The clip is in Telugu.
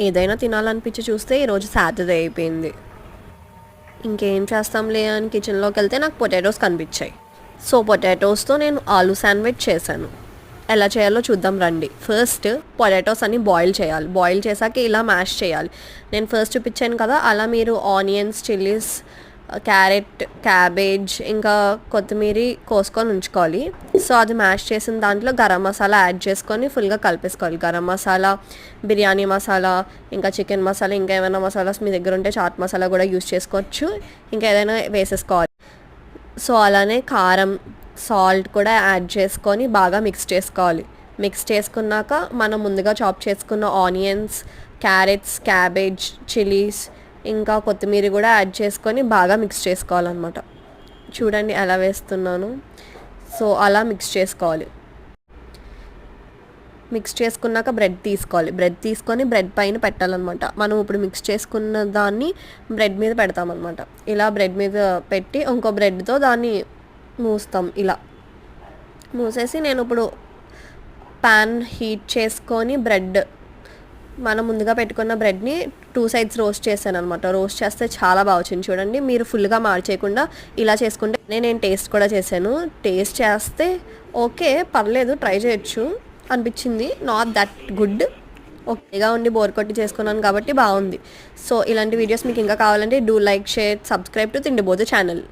ఏదైనా తినాలనిపించి చూస్తే ఈరోజు సాటర్డే అయిపోయింది. ఇంకేం చేస్తాంలే అని కిచెన్లోకి వెళ్తే నాకు పొటాటోస్ కనిపించాయి. సో పొటాటోస్తో నేను ఆలూ శాండ్విచ్ చేశాను. ఎలా చేయాలో చూద్దాం రండి. ఫస్ట్ పొటాటోస్ అన్ని బాయిల్ చేయాలి. బాయిల్ చేశాక ఇలా మ్యాష్ చేయాలి. నేను ఫస్ట్ చూపించాను కదా, అలా మీరు ఆనియన్స్, చిల్లీస్, క్యారెట్, క్యాబేజ్ ఇంకా కొత్తిమీర కోసుకొని ఉంచుకోవాలి. సో అది మ్యాష్ చేసిన దాంట్లో గరం మసాలా యాడ్ చేసుకొని ఫుల్గా కలిపేసుకోవాలి. గరం మసాలా, బిర్యానీ మసాలా, ఇంకా చికెన్ మసాలా, ఇంకా ఏమైనా మసాలాస్ మీ దగ్గర ఉంటే చాట్ మసాలా కూడా యూస్ చేసుకోవచ్చు. ఇంకా ఏదైనా వేసేసుకోవాలి. సో అలానే కారం, సాల్ట్ కూడా యాడ్ చేసుకొని బాగా మిక్స్ చేసుకోవాలి. మిక్స్ చేసుకున్నాక మనం ముందుగా చాప్ చేసుకున్న ఆనియన్స్, క్యారెట్స్, క్యాబేజ్, చిల్లీస్ ఇంకా కొత్తిమీర కూడా యాడ్ చేసుకొని బాగా మిక్స్ చేసుకోవాలన్నమాట. చూడండి ఎలా వేస్తున్నాను. సో అలా మిక్స్ చేసుకోవాలి. మిక్స్ చేసుకున్నాక బ్రెడ్ తీసుకోవాలి. బ్రెడ్ తీసుకొని బ్రెడ్ పైన పెట్టాలన్నమాట. మనం ఇప్పుడు మిక్స్ చేసుకున్న దాన్ని బ్రెడ్ మీద పెడతామన్నమాట. ఇలా బ్రెడ్ మీద పెట్టి ఇంకో బ్రెడ్తో దాన్ని మూస్తాం. ఇలా మూసేసి నేను ఇప్పుడు ప్యాన్ హీట్ చేసుకొని మనం ముందుగా పెట్టుకున్న బ్రెడ్ని 2 సైడ్స్ రోస్ట్ చేశాను అనమాట. రోస్ట్ చేస్తే చాలా బాగా వచ్చింది. చూడండి, మీరు ఫుల్గా మార్చేయకుండా ఇలా చేసుకుంటే నేను టేస్ట్ కూడా చేశాను. టేస్ట్ చేస్తే ఓకే, పర్లేదు, ట్రై చేయొచ్చు అనిపించింది. Not that good. ఓకేగా ఉండి బోర్ కొట్టి చేసుకున్నాను కాబట్టి బాగుంది. సో ఇలాంటి వీడియోస్ మీకు ఇంకా కావాలంటే do like, share, subscribe to Tindibothu channel.